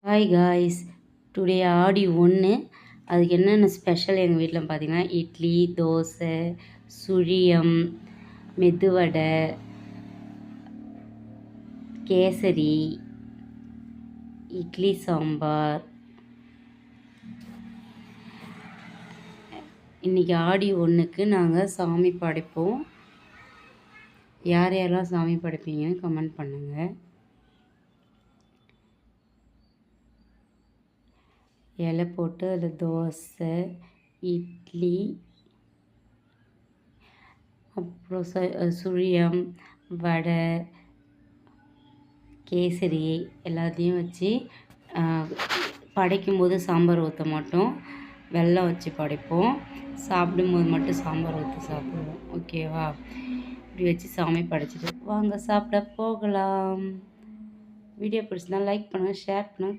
Hi guys, today ஆடி 1. அதுக்கு என்னென்ன special எங்கள் வீட்டில் பார்த்தீங்கன்னா, இட்லி, தோசை, சுழியம், மெதுவடை, கேசரி, இட்லி சாம்பார். இன்றைக்கி ஆடி 1க்கு நாங்கள் சாமி படைப்போம். யார் யாரெல்லாம் சாமி படைப்பீங்கன்னு கமெண்ட் பண்ணுங்கள். இலை போட்டு அதில் தோசை, இட்லி, அப்புறம் சுழியம், வடை, கேசரி எல்லாத்தையும் வச்சு படைக்கும்போது சாம்பார் ஊற்ற மாட்டோம், வெல்லம் வச்சு படைப்போம். சாப்பிடும்போது மட்டும் சாம்பார் ஊற்றி சாப்பிடுவோம். ஓகேவா? இப்படி வச்சு சாமி படைச்சிட்டு வாங்க சாப்பிட போகலாம். வீடியோ பிடிச்சிருந்தா லைக் பண்ணுங்கள், ஷேர் பண்ணுங்கள்.